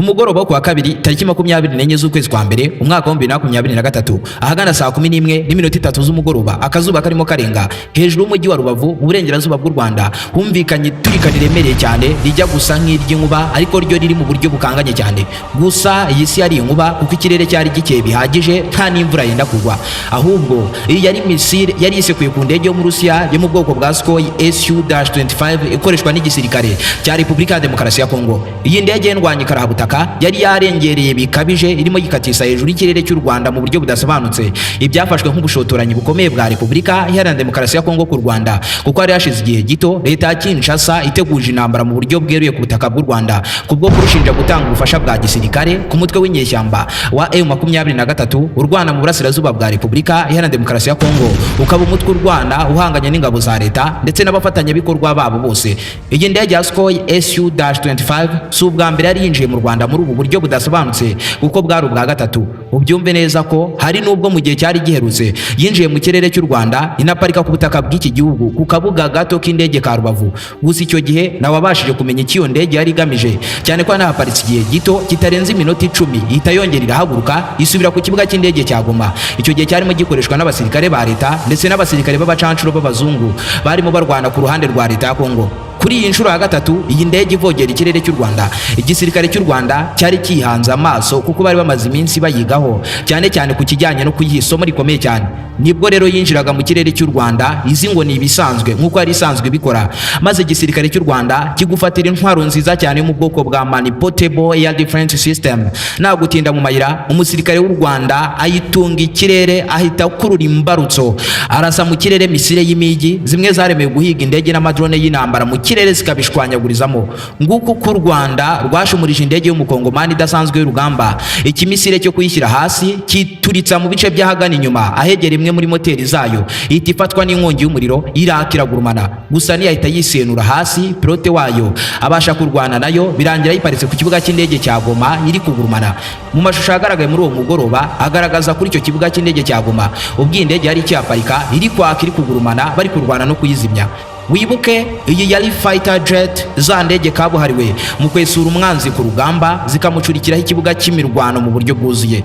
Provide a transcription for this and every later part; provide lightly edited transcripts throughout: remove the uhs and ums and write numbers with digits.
mugoroba wo kuwa kabiri tariki 24 z'ukwezi kwa mbere umwaka wa 2023 ahagana saa 11:03 z'umugoroba akazuba karimo karenga hejuru y'umujyi wa Rubavu mu burengerazuba bw'u Rwanda humvikanye turika riremereye cyane rijya gusa nk'iry'inkuba ariko ryo riri mu buryo bukanganye cyane. Gusa iyi si yari inkuba kuko ikirere cyari gikeye bihagije nta n'imvura yenda kugwa, ahubwo iyi yari misile yari isekuye ku ndege yo mu Rusiya yo mu bwoko bwa Sukhoi Su-25 ikoreshwa n'igisirikare cya Repubulika ya Demokarasi ya Kongo. Iyi ndege y'indwanyi karahabutaka yari yarengereye bikabije irimo gikatisa hejuru y'ikirere cy'u Rwanda mu buryo budasobanutse. Ibyafashwe nk'ubushotoranyi bukomeye bwa Repubulika Iharanira Demokarasi ya Kongo ku Rwanda kuko hari hashize igihe gito leta ya Kinshasa iteguje intambara mu buryo bweruye ku butaka bw'u Rwanda kubwo kurushinja gutanga ubufasha bwa gisirikare ku mutwe w'inyeshyamba wa M23 urwana mu burasirazuba bwa Repubulika Iharanira Demokarasi ya Kongo, ukaba umutwe urwana uhanganye n'ingabo za leta ndetse n'abafatanyabikorwa babo bose. Iyi ndege ya Sukhoi Su-25 si ubwa mbere yari yinjiye mu Rwanda muri ubu buryo budasobanutse kuko bwari ubwa gatatu. Ubyumve neza ko hari n'ubwo mu gihe cyari giherutse yinjiye mu kirere cy'u Rwanda inaparika ku butaka bw'iki gihugu ku kabuga gato k'indege ka Rubavu. Gusa icyo gihe nawabashije kumenya icyo iyo ndege yari igamije, cyane ko nahaparitse igihe gito kitarenze iminota 10 ihita yongera irahaguruka isubira ku kibuga cy'indege cya Goma. Icyo gihe cyarimo gikoreshwa n'abasirikare ba leta ndetse n'abasirikare b'abacancuro b'abazungu barimo barwana ku ruhande rwa leta ya Kongo. Kuri iyi nshuro ya gatatu iyi ndege ivogera ikirere cy'u Rwanda, igisirikare cy'u Rwanda cyari kihanze amaso kuko bari bamaze iminsi bayigaho cyane cyane ku kijyanye no kuyiha isomo rikomeye cyane. Nibwo rero yinjiraga mu kirere cy'u Rwanda izi ngo ni ibisanzwe nk'uko yari isanzwe bikora, maze igisirikare cy'u Rwanda kigufatira intwaro nziza cyane mu bwoko bwa Manipotable Air Defense System. Nta gutinda mu mayira umusirikare w'u Rwanda ayitunga ikirere ahita kurura imbarutso arasa mu kirere misile y'imijyi zimwe zaremewe guhiga indege n'amadrone y'intambara mu kirere zikabishwanyagurizamo. Nguko ku Rwanda rwashumurije indege y'umukongomani idasanzwe y'urugamba, ikimisile cyo kuyishyira hasi kituritsa mu bice by'ahagana inyuma ahegera imwe muri moteri zayo ihita ifatwa n'inkongi y'umuriro irakiragurumana. Gusa ntiyahita yisenura hasi, pilote wayo abasha kurwana nayo birangira yiparitse ku kibuga cy'indege cya Goma iri kugurumana. Mu mashusho agaragaye muri uwo mugoroba agaragaza kuri icyo kibuga cy'indege cya Goma ubwo indege yari ikihaparika iri kwaka iri kugurumana bari kurwana no kuyizimya. Wibuke iyi yari fighter jet, za ndege kabuhariwe mu kwesura umwanzi ku rugamba zikamucurikiraho ikibuga cy'imirwano mu buryo bwuzuye.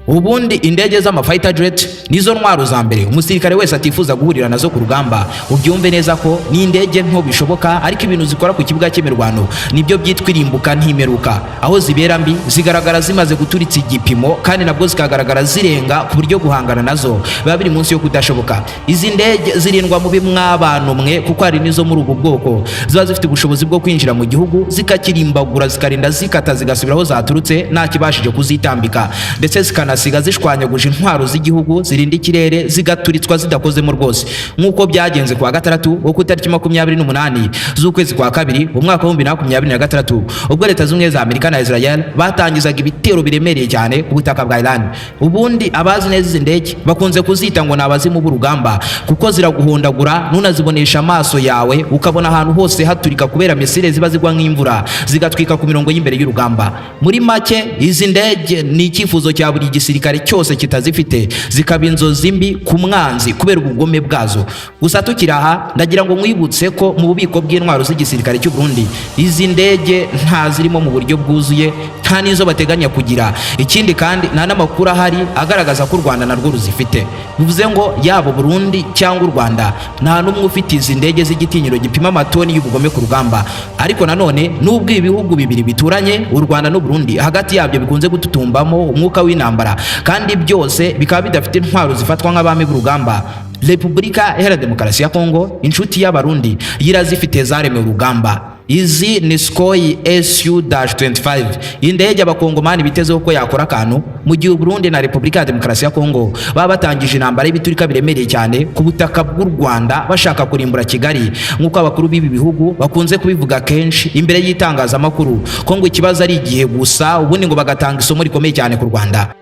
Ubundi indege z'amafighter jet nizo ntwaro za mbere umusirikare wese atifuza guhurira nazo ku rugamba. Ubyumve neza ko ni indege nto bishoboka, ariko ibintu zikora ku kibuga cy'imirwano nibyo byitwa irimbuka ntimeruka. Aho zibera mbi zigaragara zimaze guturitsa igipimo, kandi nabwo zikagaragara zirenga ku buryo guhangana nazo biba biri munsi yo kudashoboka. Izi ndege zirindwa mu bimw'abantu mwe kuko hari nizo muri ubu bwoko ziba zifite ubushobozi bwo kwinjira mu gihugu zikakirimbagura zikarinda zikata zigasubira aho zaturutse nta kibashije kuzitambika, ndetse siga zishwanyaguje intwaro z'igihugu zirinda ikirere zigaturitswa zidakozemo rwose. Nk'uko byagenze kuwa gatandatu wo ku itariki 28 z'ukwezi kwa kabiri umwaka wa 2023 ubwo Leta z'Ubumwe za Amerika na Israel batangizaga ibitero biremereye cyane ku butaka bwa Iran. Ubundi abazi neza izi ndege bakunze kuzita ngo nabazimu b'urugamba kuko ziraguhondagura nunazibonesha amaso yawe ukabona ahantu hose haturika kubera misile ziba zigwa nk'imvura zigatwika ku mirongo y'imbere y'urugamba. Muri make izi ndege ni icyifuzo cya buri gisirikare cyose kitazifite, zikaba inzozi mbi ku mwanzi kubera ubugome bwazo. Gusa tukiri aha ndagira ngo mwibutse ko mu bubiko bw'intwaro z'igisirikare cy'u Burundi izi ndege nta zirimo mu buryo bwuzuye, nta n'izo bateganya kugira. Ikindi kandi nta n'amakuru ahari agaragaza ko u Rwanda narwo ruzifite. Bivuze ngo yaba Burundi cyangwa u Rwanda nta n'umwe ufite izi ndege z'igitinyiro gipima amatoni y'ubugome ku rugamba. Ariko nanone nubwo ibihugu bibiri bituranye u Rwanda n'u Burundi hagati yabyo bikunze gututumbamo umwuka w'intambara, kandi byose bikaba bidafite intwaro zifatwa nk'abami b'urugamba. Repubulika Iharanira Demokarasi ya Kongo inshuti y'Abarundi yirazifite zaremewe urugamba. Izi ni Sukhoi Su-25, indege abakongomani bitezeho ko yakora akantu mu gihe Burundi na Repubulika ya Demokarasi ya Kongo baba batangije intambara y'ibiturika biremereye cyane ku butaka bw'u Rwanda bashaka kurimbura Kigali. Nk'uko abakuru b'ibi bihugu bakunze kubivuga kenshi imbere y'itangazamakuru ko ngo ikibazo ari igihe gusa, ubundi ngo bagatanga isomo rikomeye cyane ku Rwanda.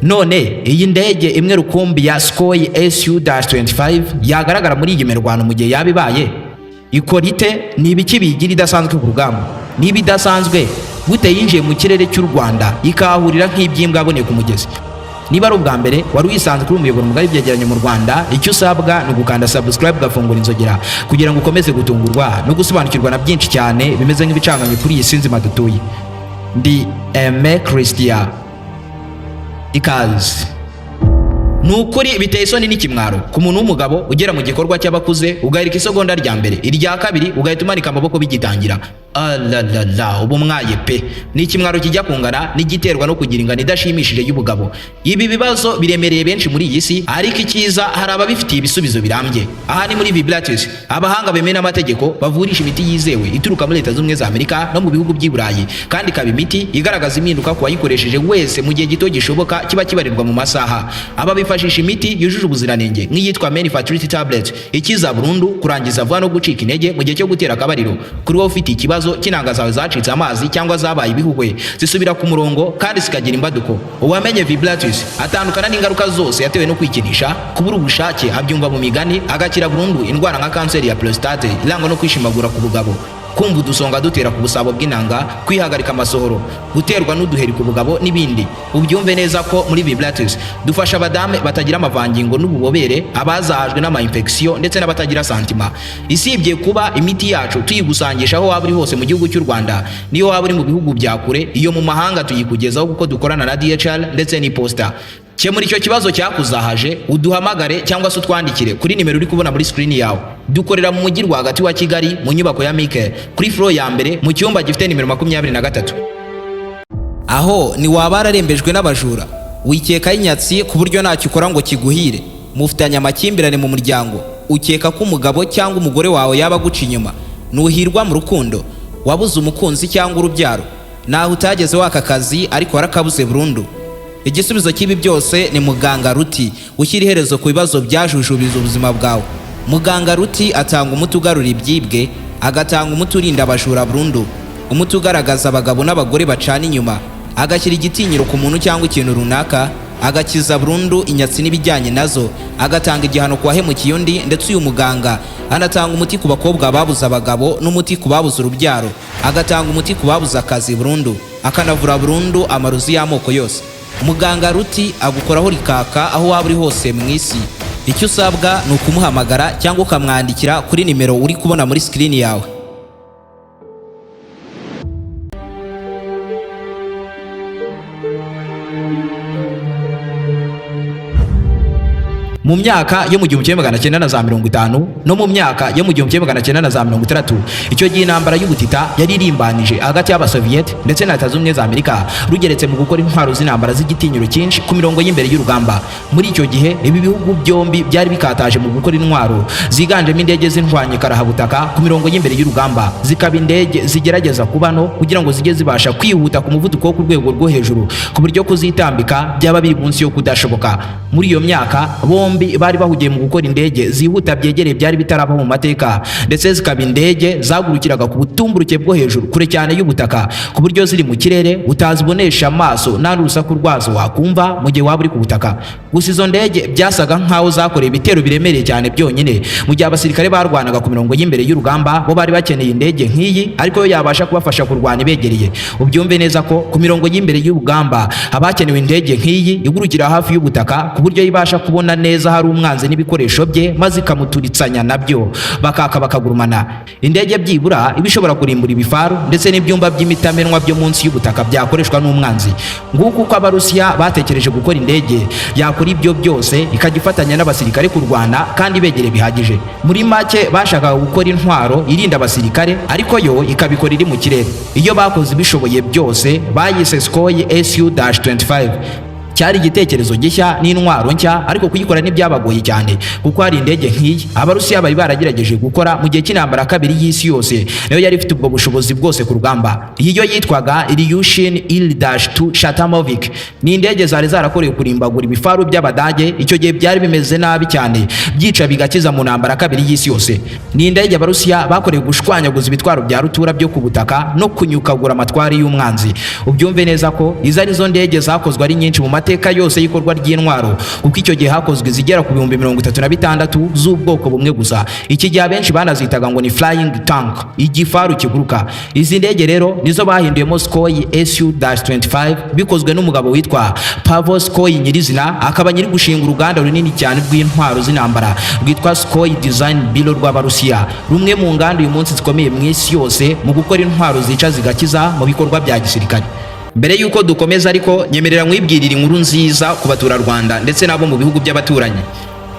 None iyi ndege imwe rukumbi ya Sukhoi Su-25 yagaragara muri iyi mirwano mu gihe yabibaye ikora ite? Ni ibiki bigira idasanzwe ku rugamba? Niba idasanzwe gute yinjiye mu kirere cy'u Rwanda ikahurira nk'ibyimbwa aboneye ku mugezi? Niba ari ubwa mbere wari wisanze kuri umuyoboro mugari byegeranyo mu Rwanda, icyo usabwa ni ugukanda subscribe ugafungura inzogera kugira ngo ukomeze gutungurwa no gusobanukirwa na byinshi cyane bimeze nk'ibicanganye kuri iyi si nzima dutuye. Ndi Aime Christian. Ikaze. Nukuri biteye isoni n'ikimwaro ku muntu w'umugabo ugera mu gikorwa cy'abakuze ugahirika isegonda rya mbere, irya kabiri ugahita umanika amaboko bigitangira. Alalala, ubu mwaye pe. Ni ikimwaro kijya kungana n'igiterwa no kugira ingano idashimishije y'ubugabo. Ibi bibazo biremereye benshi muri iyi si, ariko icyiza hari ababifitiye ibisubizo birambye. Aha ni muri Vibratus, abahanga bemena amategeko bavurisha imiti yizewe ituruka muri Leta z'Ubumwe za Amerika no mu bihugu by'i Burayi, kandi ikaba imiti igaragaza impinduka ku wayikoresheje wese mu gihe gito gishoboka kiba kibarirwa mu masaha. Aba bifashisha imiti yujuje ubuziranenge nk'iyitwa Fertility Tablet, ikiza burundu kurangiza vuba no gucika intege mu gihe cyo gutera akabariro. Kuri wowe ufite ikibazo kinanga zawe zacitse amazi cyangwa zabaye ibihuhwe, zisubira ku murongo kandi zikagira imbaduko, uwamenye Vibratus atandukana n'ingaruka zose yatewe no kwikinisha, kubura ubushake, abyumva mu migani, agakira burundu indwara nka kanseri ya prostate irangwa no kwishimagura ku bugabo, kumva udusonga dutera ku busabo bw'inanga, kwihagarika amasohoro, guterwa n'uduheri ku bugabo n'ibindi. Ubyumve neza ko muri Vibratus dufasha abadame batagira amavangingo n'ububobere, abazahajwe n'ama-infection ndetse n'abatagira santima. Isibye kuba imiti yacu tuyigusangisha aho waba uri hose mu gihugu cy'u Rwanda, niyo waba uri mu bihugu bya kure, iyo mu mahanga tuyikugezaho kuko dukorana na DHL ndetse n'iposta. Kemura icyo kibazo cyakuzahaje, uduhamagare cyangwa se utwandikire kuri nimero uri kubona muri screen yawe. Dukorera mu mujyi rwagati wa Kigali mu nyubako ya Mike kuri floor ya mbere mu cyumba gifite nimero 23. Aho ni waba ararembejwe n'abajura, wikeka inyatsi ku buryo ntacyo ukora ngo kiguhire, mufitanye amakimbirane mu muryango, ukeka ko umugabo cyangwa umugore wawe yaba guca inyuma, nuhirwa mu rukundo, wabuze umukunzi cyangwa urubyaro, naho utageze waka kazi ariko warakabuze burundu. Igisubizo cy'ibi byose ni Muganga Ruti, ushyira iherezo ku bibazo byajujubije ubuzima bwawe. Muganga Ruti atanga umuti ugarura ibyibwe, agatanga umuti urinda abajura burundu, umuti ugaragaza abagabo n'abagore bacana inyuma, agashyira igitinyiro ku muntu cyangwa ikintu runaka, agakiza burundu inyatsi n'ibijyanye nazo, agatanga igihano ku wahemukiye undi. Ndetse uyu muganga anatanga umuti ku bakobwa babuze abagabo n'umuti ku babuze urubyaro, agatanga umuti ku babuze akazi burundu, akanavura burundu amarozi y'amoko yose. Muganga Ruti agukoraho rikaka aho waba uri hose mu isi. Icyo usabwa ni ukumuhamagara cyangwa ukamwandikira kuri nimero uri kubona muri screen yawe. Mu myaka yo mu 1950 no mu myaka yo mu 1960, icyo gihe intambara y'ubutita yari irimbanije hagati y'Abasoviet ndetse na Leta z'Ubumwe za Amerika, rugeretse mu gukora intwaro z'intambara z'igitinyiro cyinshi ku mirongo y'imbere y'urugamba. Muri icyo gihe ibi bihugu byombi byari bikataje mu gukora intwaro ziganjemo indege z'intwanye karahabutaka ku mirongo y'imbere y'urugamba, zikaba indege zigerageza kubano kugira ngo zijye zibasha kwihuta ku muvuduko wo ku rwego rwo hejuru ku buryo kuzitambika byaba biri munsi yo kudashoboka. Muri iyo myaka bombi bari bahugiye mu gukora indege zihuta byegereye byari bitaraba mu mateka, ndetse zikaba indege zagurukiraga ku butumburuke bwo hejuru kure cyane y'ubutaka ku buryo ziri mu kirere utazibonesha amaso nta n'urusaku rwazo wakumva mu gihe waba uri ku butaka. Gusa izo ndege byasaga nk'aho zakoreye ibitero biremereye cyane byonyine, mu gihe abasirikare barwanaga ku mirongo y'imbere y'urugamba bo bari bakeneye indege nk'iyi ariko yo yabasha kubafasha kurwana ibegereye. Ubyumve neza ko ku mirongo y'imbere y'urugamba abakenewe indege nk'iyi igurukira hafi y'ubutaka ku buryo ibasha kubona neza hari umwanzi n'ibikoresho bye maze ikamuturitsanya nabyo bakaka bakagurumana. Indege byibura ibishobora kurimbura ibifaru ndetse n'ibyumba by'imitamenwa byo munsi y'ubutaka byakoreshwa n'umwanzi. Nguko uko Abarusiya batekereje gukora indege yakora ibyo byose ikajya ifatanya n'abasirikare kurwana kandi begere bihagije. Muri make bashakaga gukora intwaro irinda abasirikare ariko yo ikabikora iri mu kirere. Iyo bakoze ibishoboye byose bayise Sukhoi Su-25. Cyari igitekerezo gishya n'intwaro nshya, ariko kuyikora ntibyabagoye cyane kuko hari indege nk'iyi Abarusiya bari baragerageje gukora mu gihe cy'intambara kabiri y'isi yose, nayo yari ifite ubwo bushobozi bwose ku rugamba. Iyo yitwaga Ilyushin Il-2 Shatamovik. Ni indege zari zarakorewe kurimbagura ibifaru by'Abadage, icyo gihe byari bimeze nabi cyane, byica bigakiza mu ntambara kabiri y'isi yose. Ni indege Abarusiya bakorewe gushwanyaguza ibitwaro bya rutura byo ku butaka no kunyukagura amatwari y'umwanzi. Ubyumve neza ko izo ari zo ndege zakozwe ari nyinshi mu mateka yose y'ikorwa ry'intwaro, kuko icyo gihe hakozwe izigera ku 36,000 z'ubwoko bumwe gusa. Iki gihe abenshi banazitaga ngo ni flying tank, igifaru kiguruka. Izi ndege rero nizo bahinduyemo Sukhoi Su-25 bikozwe n'umugabo witwa Pavel Sukhoi nyirizina, akaba nyiri gushinga uruganda runini cyane rw'intwaro z'intambara rwitwa Sukhoi Design Bureau rw'Abarusiya, rumwe mu nganda uyu munsi zikomeye mu isi yose mu gukora intwaro zica zigakiza mu bikorwa bya gisirikare. Mbere yuko dukomeza ariko nyemerera nkwibwirira inkuru nziza ku baturarwanda ndetse nabo mu bihugu by'abaturanyi.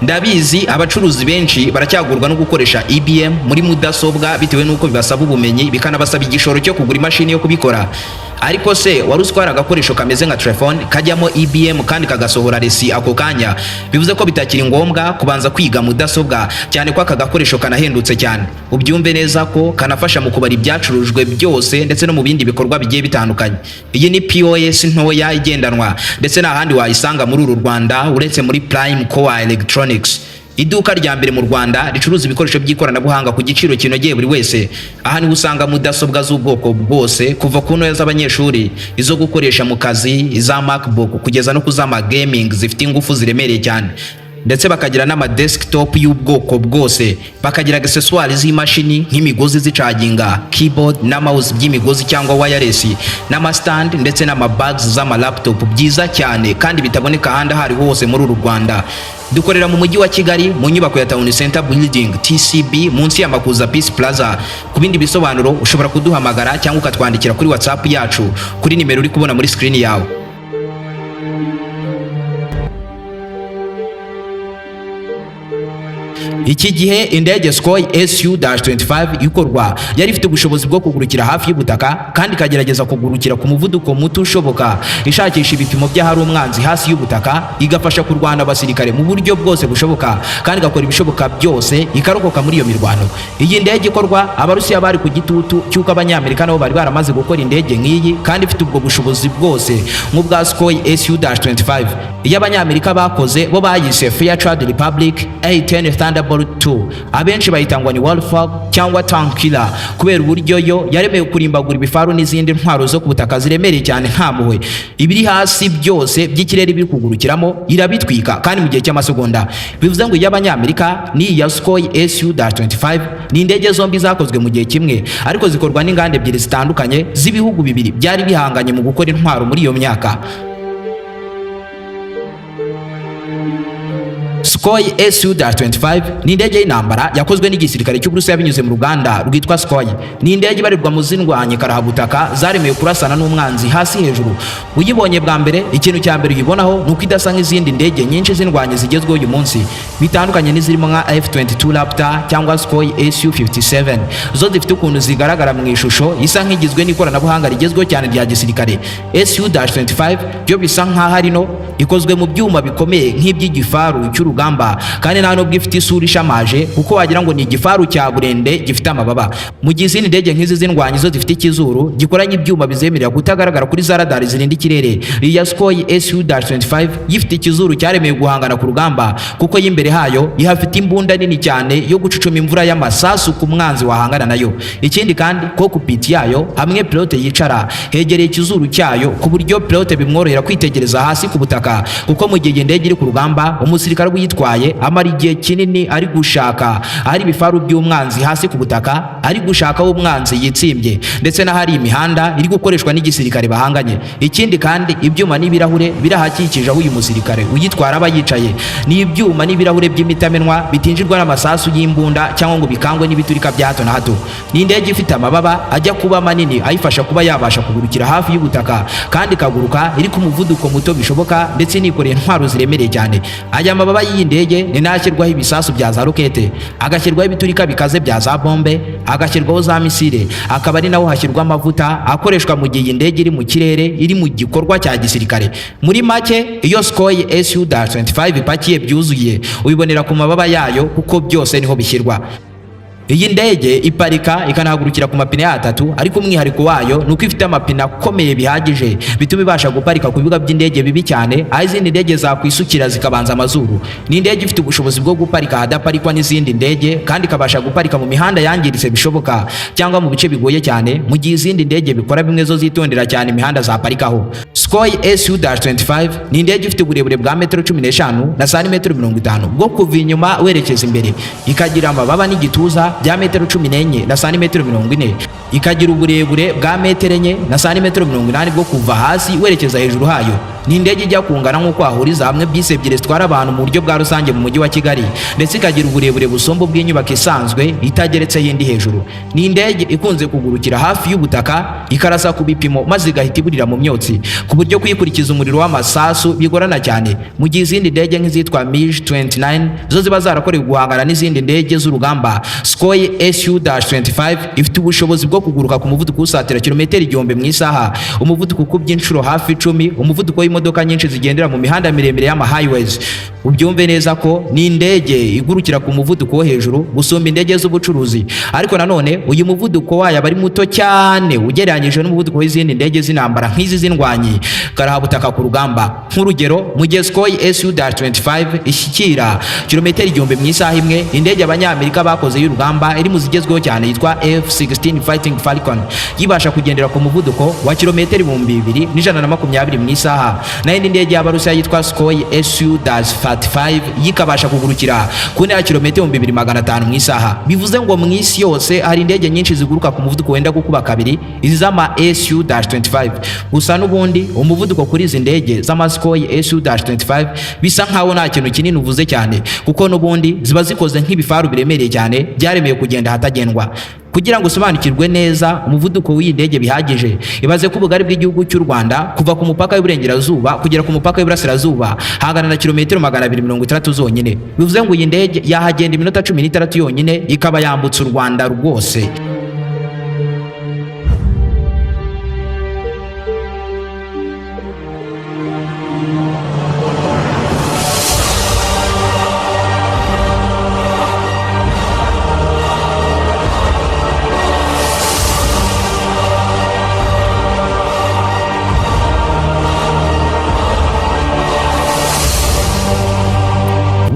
Ndabizi abacuruzi benshi baracyagurwa no gukoresha IBM muri mudasobwa bitewe nuko bibasaba ubumenyi bikanabasaba igishoro cyo kugura imashini yo kubikora. Ariko se wari uzitwara agakoresho kameze nka telefone kajyamo IBM kandi kagasohora resi ako kanya? Bivuze ko bitakiri ngombwa kubanza kwiga mudasobwa, cyane ko aka gakoresho kanahendutse cyane. Ubyumve neza ko kanafasha mu kubara ibyacurujwe byose ndetse no mu bindi bikorwa bigiye bitandukanye. Iyi ni POS ntoya igendanwa ndetse n'ahandi wayisanga muri uru Rwanda uretse muri Prime Core Electronics, iduka rya mbere mu Rwanda ricuruza ibikoresho by'ikoranabuhanga ku giciro kinogeye buri wese. Aha niho usanga mudasobwa z'ubwoko bwose, kuva ku ntoya z'abanyeshuri, izo gukoresha mu kazi, iza MacBook kugeza no kuzama gaming zifite ingufu ziremereye cyane. Ndetse bakagira n'ama desktop y'ubwoko bwose, bakagira accessoires z'imashini nk'imigozi zicaginga, keyboard na mouse by'imigozi cyangwa wireless, n'ama stand ndetse n'ama bags z'ama laptop byiza cyane kandi bitaboneka ahandi ahari hose muri uru Rwanda. Dukorera mu mujyi wa Kigali mu nyubako ya Town Center Building TCB munsi ya Makuza Peace Plaza. Ku bindi bisobanuro ushobora kuduhamagara cyangwa ukatwandikira kuri WhatsApp yacu kuri nimero uri kubona muri screen yawe. Iki gihe indege Sukhoi Su-25 ikorwa yari ifite ubushobozi bwo kugurukira hafi y'ubutaka kandi ikagerageza kugurukira ku muvuduko muto ushoboka, ishakisha ibipimo by'ahari umwanzi hasi y'ubutaka, igafasha kurwana abasirikare mu buryo bwose bushoboka kandi igakora ibishoboka byose ikarokoka muri iyo mirwano. Iyi ndege ikorwa, Abarusiya bari ku gitutu cy'uko Abanyamerika nabo bari baramaze gukora indege nk'iyi kandi ifite ubwo bushobozi bwose nk'ubwa Sukhoi Su-25. Iyo Abanyamerika bakoze bo bayise Fairchild Republic A-10 Thunderbolt 2, abenshi bayitangwa ni Wolfhawk cyangwa Tank Killer kubera uburyo yo yaremewe kurimbagura ibifaru n'izindi ntwaro zo ku butaka ziremereye cyane nta muhwe. Ibiri hasi byose by'ikirere biri kugurukiramo irabitwika kandi mu gihe cy'amasegonda. Bivuze ngo iy'Abanyamerika ni iya Sukhoi Su-25 ni indege zombi zakozwe mu gihe kimwe, ariko zikorwa n'inganda ebyiri zitandukanye z'ibihugu bibiri byari bihanganye mu gukora intwaro muri iyo myaka. Sukhoi Su-25 ni indege y'intambara yakozwe n'igisirikare cy'Uburusiya binyuze mu ruganda rwitwa Sukhoi. Ni indege ibarirwa mu zindwanye karahabutaka zaremewe kurasana n'umwanzi hasi hejuru. Uyibonye bwa mbere, ikintu cya mbere uyibonaho nuko idasa nk'izindi ndege nyinshi zindwanye zigezweho uyu munsi, bitandukanye n'izirimo nka F-22 Raptor cyangwa Sukhoi Su-57. Zo zifite ukuntu zigaragara mu ishusho isa nk'igizwe n'ikoranabuhanga rigezweho cyane rya gisirikare. Su-25 byo bisa nk'aho ari no ikozwe mu byuma bikomeye nk'iby'igifaru cy'urugamba kandi nta nubwo ifite isura ishamaje kuko wagira ngo ni igifaru cya burende gifite amababa. Mu gihe izindi ndege nk'izi zindwanyi zo zifite ikizuru gikoranye ibyuma bizemerera kutagaragara kuri za radari zirinda ikirere, iya Sukhoi Su-25 yifite ikizuru cyaremewe guhangana ku rugamba kuko y'imbere hayo ihafite imbunda nini cyane yo gucucuma imvura y'amasasu ku mwanzi wahangana nayo. Ikindi kandi cockpit yayo hamwe pilote yicara hegereye ikizuru cyayo ku buryo pilote bimworohera kwitegereza hasi ku butaka, kuko mu gihe indege iri ku rugamba umusirikare uyitwaye amara igihe kinini ari gushaka ahari ibifaru by'umwanzi hasi ku butaka, ari gushaka aho umwanzi yitsimbye ndetse n'ahari imihanda iri gukoreshwa n'igisirikare bahanganye. Ikindi kandi ibyuma n'ibirahure birahakikije aho uyu musirikare uyitwara aba yicaye, ni ibyuma n'ibirahure by'imitamenwa bitinjirwa n'amasasu y'imbunda cyangwa ngo bikangwe n'ibiturika bya hato na hato. Ni indege ifite amababa ajya kuba manini ayifasha kuba yabasha kugurukira hafi y'ubutaka kandi ikaguruka iri ku muvuduko muto bishoboka ndetse nikoreye intwaro ziremereye cyane. Aya mababa y'iyi ndege ni nashyirwaho ibisasu bya za rokete, agashyirwaho ibiturika bikaze bya za bombe, agashyirwaho za misile, akaba ari naho hashyirwa amavuta akoreshwa mu gihe iyi ndege iri mu kirere iri mu gikorwa cya gisirikare. Muri make iyo Sukhoi Su-25 ipakiye byuzuye uyibonera ku mababa yayo kuko byose niho bishyirwa. Iyi ndege iparika ikanahagurukira ku mapine atatu, ariko umwihariko wayo nuko ifite amapine akomeye bihagije bituma ibasha guparika ku bibuga by'indege bibi cyane, aho izindi ndege zakwisukira zikabanza amazuru. Ni indege ifite ubushobozi bwo guparika ahadaparikwa n'izindi ndege, kandi ikabasha guparika mu mihanda yangiritse bishoboka cyangwa mu bice bigoye cyane, mu gihe izindi ndege bikora bimwe zo zitondera cyane imihanda zaparikaho. Sukhoi Su-25 ni indege ifite uburebure bwa metero 15 na santimetero 50 bwo kuva inyuma werekeza imbere, ikagira amababa n'igituza bya metero 14 na santimetero 40, ikagira uburebure bwa metero 4 na santimetero 80 bwo kuva hasi werekeza hejuru hayo. Ni indege ijya kungana nk'uko hahuriza hamwe bisi ebyiri zitwara abantu mu buryo bwa rusange mu mujyi wa Kigali, ndetse ikagira uburebure busomba bw'inyubako isanzwe itageretse yindi hejuru. Ni indege ikunze kugurukira hafi y'ubutaka, ikarasa ku bipimo maze igahita iburira mu myotsi, ku buryo kuyikurikiza umuriro w'amasasu bigorana cyane, mu gihe izindi ndege nk'izitwa MiG-29 zo ziba zarakorewe guhangana n'izindi ndege z'urugamba. Sukhoi Su-25 ifite ubushobozi bwo kuguruka ku muvuduko usatira kilometero 1000 mu isaha, umuvuduko ukubye inshuro hafi 10 umuvuduko imodoka nyinshi zigendera mu mihanda miremire y'ama highways. Ubyumve neza ko ni indege igurukira ku muvuduko wo hejuru gusumba indege z'ubucuruzi, ariko nanone uyu muvuduko wayo aba ari muto cyane ugereranyije n'umuvuduko w'izindi ndege z'intambara nk'izi z'indwanyi karahabutaka ku rugamba. Nk'urugero, mu gihe Sukhoi Su-25 ishyikira kilometero 1000 mu isaha imwe, indege abanyamerika bakoze y'urugamba iri mu zigezweho cyane yitwa F-16 Fighting Falcon yibasha kugendera ku muvuduko wa kilometero 2120 mu isaha, naho indi ndege y'Abarusiya yitwa Sukhoi Su-35 yikabasha kugurukira ku ntera kilometero 2500 mu isaha. Bivuze ngo mu isi yose hari indege nyinshi ziguruka ku muvuduko wenda gukuba kabiri izi z'ama Su-25, gusa n'ubundi umuvuduko kuri izi ndege z'ama Sukhoi Su-25 bisa nkaho nta kintu kinini uvuze cyane, kuko n'ubundi ziba zikoze nk'ibifaru biremereye cyane byaremeye kugenda hatagendwa. Kugira ngo usobanukirwe neza umuvuduko w'iyi ndege bihagije, ibaze ko ubugari bw'igihugu cy'u Rwanda kuva ku mupaka w'iburengerazuba kugera ku mupaka w'iburasirazuba hangana na kilometero 260 zonyine. Bivuze ngo iyi ndege yahagenda iminota 16 yonyine ikaba yambutse u Rwanda rwose.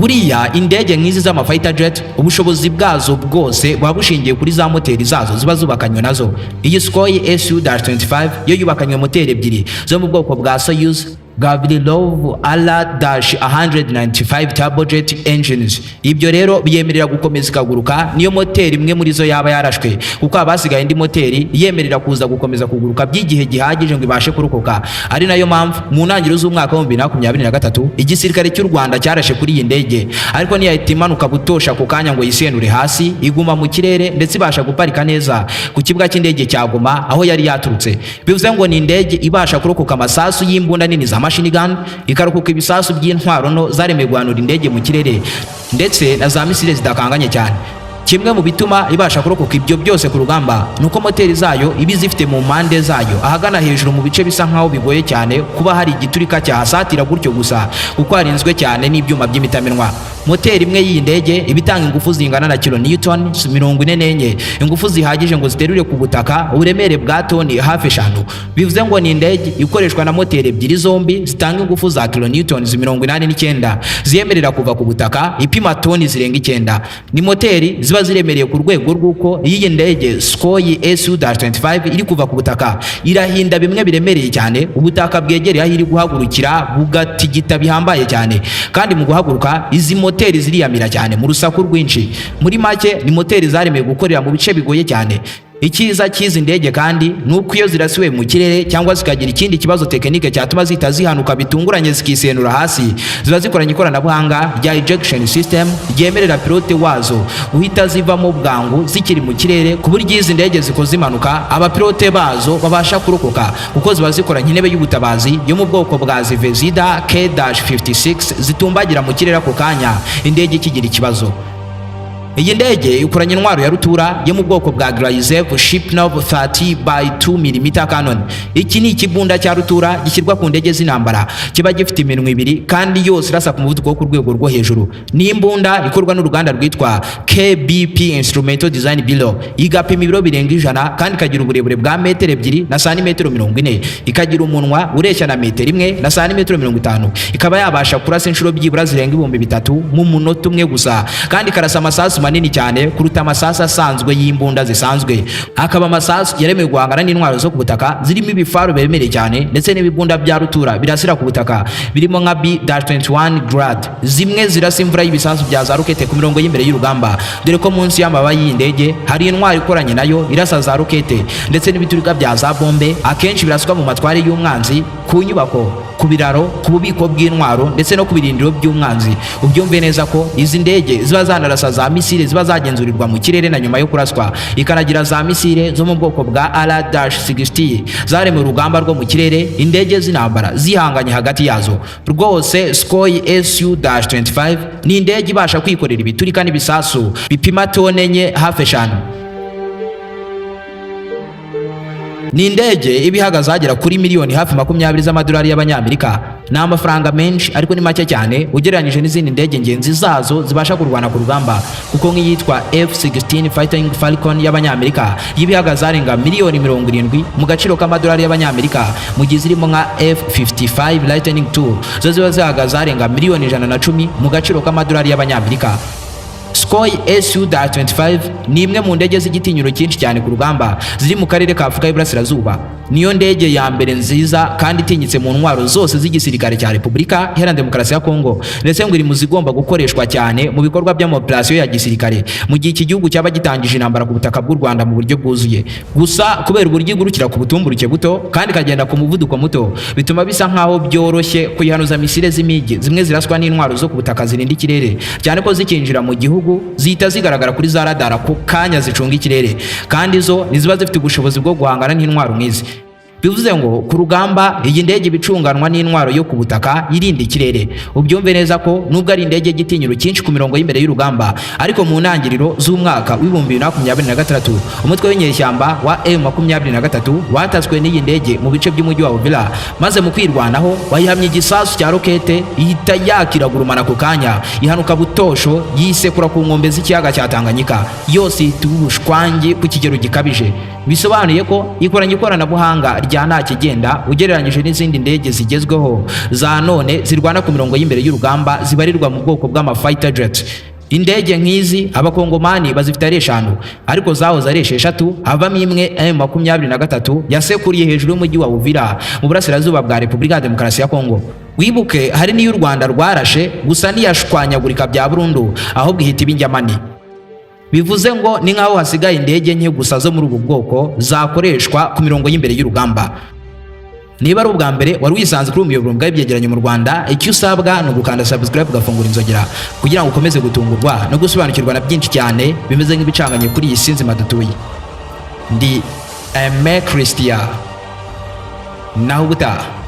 Buriya indege nk'izi z'ama fighter jet ubushobozi bwazo bwose buba bushingiye kuri za moteri zazo ziba zubakanywe nazo. Iyi Sukhoi Su-25 yo yubakanywe moteri ebyiri zo mu bwoko bwa Soyuz Gavrilo R-195 turbojet engines. Ibyo rero biyemerera gukomeza ikaguruka, niyo moteri imwe muri zo yaba yarashwe, kuko abasigaye indi moteri yemerera kuza gukomeza kuguruka by'igihe gihagije ngo ibashe kurokoka. Ari nayo mpamvu mu ntangiriro z'umwaka wa 2023 igisirikare cy'u Rwanda cyarashe kuri iyi ndege, ariko ntiyahita imanuka butosha ku kanya ngo yisenure hasi, iguma mu kirere ndetse ibasha guparika neza ku kibuga cy'indege cya Goma aho yari yaturutse. Bivuze ngo ni indege ibasha kurokoka amasasu y'imbunda nini za machine gun, ikarokoka ibisasu by'intwaro no zaremeye guhanura indege mu kirere, ndetse na za misile zidakanganye cyane. Kimwe mu bituma ibasha kurokoka ibyo byose ku rugamba nuko moteri zayo ibi zifite mu mpande zayo ahagana hejuru mu bice bisa nkaho bigoye cyane kuba hari igiturika cyahasatira gutyo gusa, kuko harinzwe cyane n'ibyuma by'imitamenwa. Moteri imwe y'iyi ndege ibitanga ingufu zingana na kilonewton 44, ingufu zihagije ngo ziterure ku butaka uburemere bwa toni hafi 5. Bivuze ngo ni indege ikoreshwa na moteri ebyiri zombi zitanga ingufu za kilonewton 89 ziyemerera kuva ku butaka ipima toni zirenga 9. Ni moteri ziba ziremereye ku rwego rw'uko iyi ndege Sukhoi Su-25 iri kuva ku butaka irahinda bimwe biremereye cyane, ubutaka bwegereye aho iri guhagurukira bugatigita bihambaye cyane, kandi mu guhaguruka izi moteri ziriyamira cyane mu rusaku rwinshi. Muri make ni moteri zaremeye gukorera mu bice bigoye cyane. Icyiza cy'izi ndege kandi nuko iyo zirasiwe mu kirere cyangwa zikagira ikindi kibazo tekinike cyatuma zita zihanuka bitunguranye zikisenura hasi, ziba zikoranye ikoranabuhanga rya ejection system ryemerera pilote wazo guhita zivamo bwangu zikiri mu kirere, ku buryo izi ndege zikoze impanuka abapilote bazo babasha kurokoka, kuko ziba zikoranye intebe y'ubutabazi yo mu bwoko bwa Zvezda K-56 zitumbagira mu kirere ako kanya indege ikigira ikibazo. Iyi ndege ikoranye intwaro ya rutura yo mu bwoko bwa Graizev Shipnov 30x2mm Cannon. Iki ni ikibunda cya rutura gishyirwa ku ndege z'intambara, kiba gifite iminwa ibiri kandi yose irasa ku muvuduko wo ku rwego rwo hejuru. Ni imbunda ikorwa n'uruganda rwitwa KBP Instrumental Design Bureau, igapima ibiro birenga 100 kandi ikagira uburebure bwa metero 2 na santimetero 40, ikagira umunwa ureshya na metero 1 na santimetero 50, ikaba yabasha kurasa inshuro byibura zirenga 3000 mu munota umwe gusa, kandi karasa amasasu manini cyane kuruta amasasu asanzwe y'imbunda zisanzwe. Akaba amasasu yaremewe guhangana n'intwaro zo ku butaka zirimo ibifaru bemereye cyane ndetse n'ibibunda bya rutura birasira ku butaka birimo nka B-21 Grad, zimwe zirasa imvura y'ibisasu bya za rokete ku mirongo y'imbere y'urugamba, dore ko munsi y'amababa y'indege hari intwaro ikoranye nayo irasa za rokete ndetse n'ibiturika bya za bombe, akenshi biraswa mu matwari y'umwanzi, ku nyubako, ku biraro, ku bubiko bw'intwaro ndetse no ku birindiro by'umwanzi. Ubyumve neza ko izi ndege ziba zanarasa za misile ziba zagenzurirwa mu kirere na nyuma yo kuraswa, ikanagira za misile zo mu bwoko bwa R-60 zaremewe urugamba rwo mu kirere, indege z'intambara zihanganye hagati yazo. Rwose Sukhoi Su-25 ni indege ibasha kwikorera ibiturika n'ibisasu bipima tone enye hafi 5. Ni indege iba ihagaze hagera kuri miliyoni hafi 20 z'amadolari y'abanyamerika. Ni amafaranga menshi ariko ni make cyane ugereranyije n'izindi ndege ngenzi zazo zibasha kurwana ku rugamba, kuko nk'iyitwa F-16 Fighting Falcon y'abanyamerika yiba ihagaze arenga miliyoni 70 mu gaciro k'amadolari y'abanyamerika, mu gihe zirimo nka F-55 Lightning II zo ziba zihagaze arenga miliyoni 110 mu gaciro k'amadolari y'abanyamerika. Sukhoi Su-25 ni imwe mu ndege z'igitinyiro cyinshi cyane ku rugamba ziri mu karere ka Afurika y'Iburasirazuba. Niyo ndege ya mbere nziza kandi itinyitse mu ntwaro zose z'igisirikare cya Repubulika Iharanira Demokarasi ya Kongo, ndetse ngo iri mu zigomba gukoreshwa cyane mu bikorwa by'amaoperasiyo ya gisirikare mu gihe iki gihugu cyaba gitangije intambara ku butaka bw'u Rwanda mu buryo bwuzuye. Gusa kubera uburyo igurukira ku butumburuke buto kandi ikagenda ku muvuduko muto, bituma bisa nkaho byoroshye kuyihanuza misile z'imigi zimwe ziraswa n'intwaro zo ku butaka zirinda ikirere, cyane ko zikinjira mu gihugu zihita zigaragara kuri za radara ku kanya zicunga ikirere, kandi zo niziba zifite ubushobozi bwo guhangana n'intwaro nk'izi. Bivuze ngo ku rugamba iyi ndege bicunganwa n'intwaro yo ku butaka irinda ikirere. Ubyumve neza ko nubwo ari indege y'igitinyiro cyinshi ku mirongo y'imbere y'urugamba, ariko mu ntangiriro z'umwaka w'2023 umutwe w'inyeshyamba wa M23 watatswe n'iyi ndege mu bice by'umujyi wa Uvira, maze mu kwirwanaho wayihamye igisasu cya rokete ihita yakiragurumana ku kanya, ihanuka butosho yisekura ku nkombe z'ikiyaga cya Tanganyika, yose itubushwangi ku kigero gikabije. Bisobanuye ko ikoranye ikoranabuhanga rya nta kigenda ugereranyije n'izindi ndege zigezweho za none zirwana ku mirongo y'imbere y'urugamba zibarirwa mu bwoko bw'amafighter jet. Indege nk'izi abakongomani bazifite ari 5, ariko zahoze ari 6 havamo imwe M23 yasekuriye hejuru y'umujyi wa Uvira mu burasirazuba bwa Repubulika ya Demokarasi ya Kongo. Wibuke hari n'iyo u Rwanda rwarashe, gusa ntiyashwanyagurika bya burundu, ahubwo ihita ibinjyamani. Bivuze ngo ni nkaho hasigaye indege nke gusa zo muri ubu bwoko zakoreshwa ku mirongo y'imbere y'urugamba. Niba ari ubwa mbere wari wisanze kuri umuyoboro mbwa y'ibyegeranyo mu Rwanda, icyo usabwa ni ugukanda subscribe ugafungura inzogera kugira ngo ukomeze gutungurwa no gusobanukirwa na byinshi cyane bimeze nk'ibicanganye kuri iyi si nzima dutuye. Ndi Aime Christian, naho ubutaha.